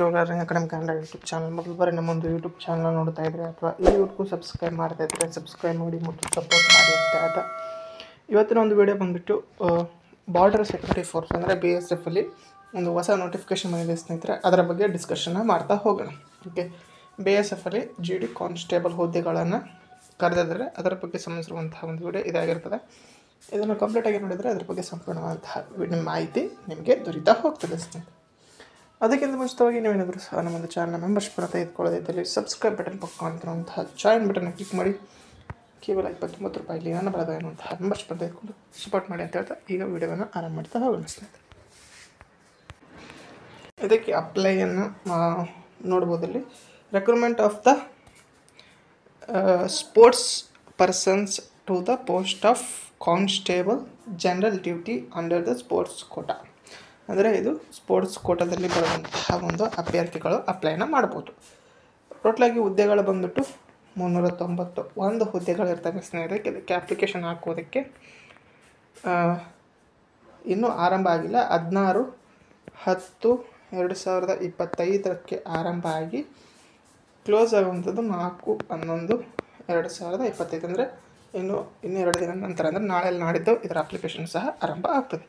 To learning academy Kannada YouTube channel. ಮೊದಲು ಬಾರಿ ನಮ್ಮೊಂದು YouTube channel ನೋಡ್ತಾ ಇದ್ದರೆ ಅಥವಾ ಇಲ್ಲಿವರೆಗೂ ಸಬ್ಸ್ಕ್ರೈಬ್ ಮಾಡ್ತಾ ಇದ್ದರೆ ಸಬ್ಸ್ಕ್ರೈಬ್ ಮಾಡಿ ಮತ್ತು ಸಪೋರ್ಟ್ ಮಾಡಿ ಅಂತ ಹೇಳ್ತಾ ಇವತ್ತಿನ ಒಂದು ವಿಡಿಯೋ ಬಂದುಬಿಟ್ಟು ಬಾರ್ಡರ್ ಸೆಕ್ಯೂರಿಟಿ ಫೋರ್ಸ್ ಅಂದರೆ BSF ಅಲ್ಲಿ ಒಂದು ಹೊಸ ನೋಟಿಫಿಕೇಶನ್ ಬಂದಿದೆ ಸ್ನೇಹಿತರೆ. ಅದರ ಬಗ್ಗೆ ಡಿಸ್ಕಷನ್ನ ಮಾಡ್ತಾ ಹೋಗೋಣ. ಓಕೆ, BSF ಅಲ್ಲಿ GD ಕಾನ್ಸ್ಟೇಬಲ್ ಹುದ್ದೆಗಳನ್ನು ಕರೆದಿದ್ದಾರೆ. ಅದರ ಬಗ್ಗೆ ಸಂಬಂಧಿಸಿರುವಂತಹ ಒಂದು ವಿಡಿಯೋ ಇದಾಗಿರ್ತದೆ. ಇದನ್ನು ಕಂಪ್ಲೀಟಾಗಿ ನೋಡಿದರೆ ಅದರ ಬಗ್ಗೆ ಸಂಪೂರ್ಣವಾದಂತಹ ಮಾಹಿತಿ ನಿಮಗೆ ದೊರೀತಾ ಹೋಗ್ತದೆ ಸ್ನೇಹಿತರೆ. ಅದಕ್ಕಿಂತ ಮುಂಚಿತವಾಗಿ ನೀವೇನಾದರೂ ಸಹ ನಮ್ಮೊಂದು ಚಾನಲ್ ಮೆಂಬರ್ಶಿಪ್ನ ತೆಗೆದುಕೊಳ್ಳೋದೈತೆ ಸಬ್ಸ್ಕ್ರೈಬ್ ಬಟನ್ ಪಕ್ಕ ಕಾಣ್ತಿರುವಂತಹ ಜಾಯಿನ್ ಬಟನ್ನ ಕ್ಲಿಕ್ ಮಾಡಿ ಕೇವಲ 29 ರೂಪಾಯಿಲಿ ನನ್ನ ಬರೋದ ಎನ್ನುವಂತಹ ಮೆಂಬರ್ಶಿಪ್ನ ತೆಗೆದುಕೊಂಡು ಸಪೋರ್ಟ್ ಮಾಡಿ ಅಂತ ಹೇಳ್ತಾ ಈಗ ವಿಡಿಯೋವನ್ನು ಆರಂಭ ಮಾಡ್ತಾ ಹೋಗೋಣ ಸ್ನೇಹಿತರೆ. ಇದಕ್ಕೆ ಅಪ್ಲೈಯನ್ನು ನೋಡ್ಬೋದಲ್ಲಿ recruitment of the sports persons to the post of constable general duty under the sports quota. ಅಂದರೆ ಇದು ಸ್ಪೋರ್ಟ್ಸ್ ಕೋಟಾದಲ್ಲಿ ಬರುವಂತಹ ಒಂದು ಅಭ್ಯರ್ಥಿಗಳು ಅಪ್ಲೈನ ಮಾಡ್ಬೋದು. ಟೋಟಲಾಗಿ ಹುದ್ದೆಗಳು ಬಂದುಬಿಟ್ಟು 391 ಹುದ್ದೆಗಳು ಇರ್ತವೆ ಸ್ನೇಹಿತರೆ. ಇದಕ್ಕೆ ಅಪ್ಲಿಕೇಶನ್ ಹಾಕೋದಕ್ಕೆ ಇನ್ನೂ ಆರಂಭ ಆಗಿಲ್ಲ. 16/10/2025 ಆರಂಭ ಆಗಿ ಕ್ಲೋಸ್ ಆಗುವಂಥದ್ದು 4/11/2025 ಅಂದರೆ ಇನ್ನು 2 ದಿನ ನಂತರ ಅಂದರೆ ನಾಳೆ ನಾಡಿದ್ದು ಇದರ ಅಪ್ಲಿಕೇಶನ್ ಸಹ ಆರಂಭ ಆಗ್ತದೆ.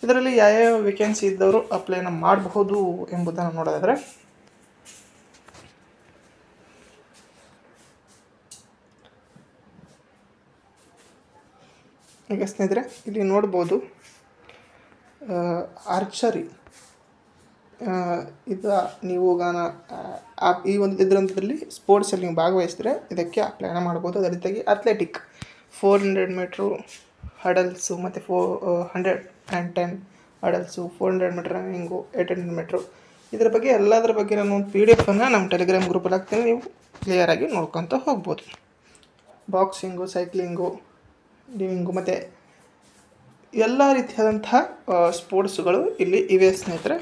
ಇದರಲ್ಲಿ ಯಾವ್ಯಾವ ವೇಕೆನ್ಸಿ ಇದ್ದವರು ಅಪ್ಲೈನ ಮಾಡಬಹುದು ಎಂಬುದನ್ನು ನೋಡೋದಾದರೆ ಈಗ ಸ್ನೇಹಿತರೆ ಇಲ್ಲಿ ನೋಡ್ಬೋದು ಆರ್ಚರಿ ಇದು ನೀವು ಈ ಒಂದು ಇದರಲ್ಲಿ ಸ್ಪೋರ್ಟ್ಸಲ್ಲಿ ನೀವು ಭಾಗವಹಿಸಿದ್ರೆ ಇದಕ್ಕೆ ಅಪ್ಲೈನ ಮಾಡ್ಬೋದು. ಅದೇ ರೀತಿಯಾಗಿ ಅಥ್ಲೆಟಿಕ್ 400 ಮೀಟ್ರು ಹಡಲ್ಸು ಮತ್ತು 110 ಹಡಲ್ಸು, 400 ಮೀಟ್ರ್ ರನ್ನಿಂಗು, 800 ಮೀಟ್ರು ಇದರ ಬಗ್ಗೆ ಎಲ್ಲದರ ಬಗ್ಗೆ ನಾನು ಒಂದು PDF ನಮ್ಮ ಟೆಲಿಗ್ರಾಮ್ ಗ್ರೂಪಲ್ಲಿ ಹಾಕ್ತೀನಿ. ನೀವು ಕ್ಲಿಯರಾಗಿ ನೋಡ್ಕೊತ ಹೋಗ್ಬೋದು. ಬಾಕ್ಸಿಂಗು, ಸೈಕ್ಲಿಂಗು, ಡಿವಿಂಗು ಮತ್ತು ಎಲ್ಲ ರೀತಿಯಾದಂತಹ ಸ್ಪೋರ್ಟ್ಸ್ಗಳು ಇಲ್ಲಿ ಇವೆ ಸ್ನೇಹಿತರೆ.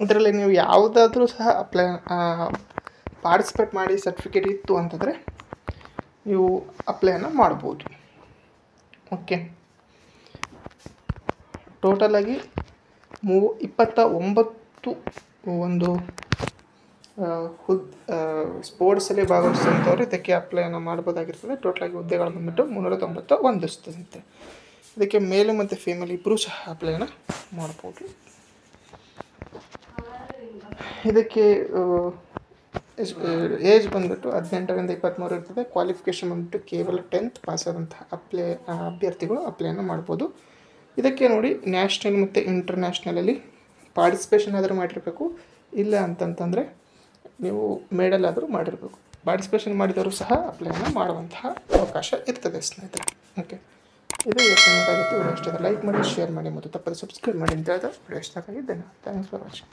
ಇದರಲ್ಲಿ ನೀವು ಯಾವುದಾದ್ರೂ ಸಹ ಪಾರ್ಟಿಸಿಪೇಟ್ ಮಾಡಿ ಸರ್ಟಿಫಿಕೇಟ್ ಇತ್ತು ಅಂತಂದರೆ ನೀವು ಅಪ್ಲೈನ ಮಾಡ್ಬೋದು. ಓಕೆ, ಟೋಟಲಾಗಿ 29 ಒಂದು ಸ್ಪೋರ್ಟ್ಸಲ್ಲಿ ಭಾಗವಹಿಸುವಂಥವ್ರು ಇದಕ್ಕೆ ಅಪ್ಲೈನ ಮಾಡ್ಬೋದಾಗಿರ್ತದೆ. ಟೋಟಲಾಗಿ ಹುದ್ದೆಗಳು ಬಂದುಬಿಟ್ಟು 391 ಇರ್ತದೆ. ಇದಕ್ಕೆ ಮೇಲು ಮತ್ತು ಫೀಮೇಲ್ ಇಬ್ಬರೂ ಸಹ ಅಪ್ಲೈನ ಮಾಡ್ಬೋದು. ಇದಕ್ಕೆ ಏಜ್ ಬಂದುಬಿಟ್ಟು 18ರಿಂದ 23 ಇರ್ತದೆ. ಕ್ವಾಲಿಫಿಕೇಷನ್ ಬಂದುಬಿಟ್ಟು ಕೇವಲ 10th ಪಾಸ್ ಆದಂತಹ ಅಭ್ಯರ್ಥಿಗಳು ಅಪ್ಲೈನ ಮಾಡ್ಬೋದು. ಇದಕ್ಕೆ ನೋಡಿ ನ್ಯಾಷನಲ್ ಮತ್ತು ಇಂಟರ್ನ್ಯಾಷನಲಲ್ಲಿ ಪಾರ್ಟಿಸಿಪೇಷನ್ ಆದರೂ ಮಾಡಿರಬೇಕು, ಇಲ್ಲ ಅಂತಂತಂದರೆ ನೀವು ಮೇಡಲ್ ಆದರೂ ಮಾಡಿರಬೇಕು. ಪಾರ್ಟಿಸಿಪೇಷನ್ ಮಾಡಿದವರು ಸಹ ಅಪ್ಲೈನ ಮಾಡುವಂತಹ ಅವಕಾಶ ಇರ್ತದೆ ಸ್ನೇಹಿತರೆ. ಓಕೆ, ಇದು ಇವತ್ತಿನದಾಗಿತ್ತು. ವಿಡಿಯೋ ಇಷ್ಟ ಲೈಕ್ ಮಾಡಿ, ಶೇರ್ ಮಾಡಿ ಮತ್ತು ತಪ್ಪದೆ ಸಬ್ಸ್ಕ್ರೈಬ್ ಮಾಡಿ ಅಂತ ಹೇಳಿದ್ರೆ ವಿಡಿಯೋ ಇಷ್ಟ ಆಗಿದ್ದೇನೆ. Thanks for watching.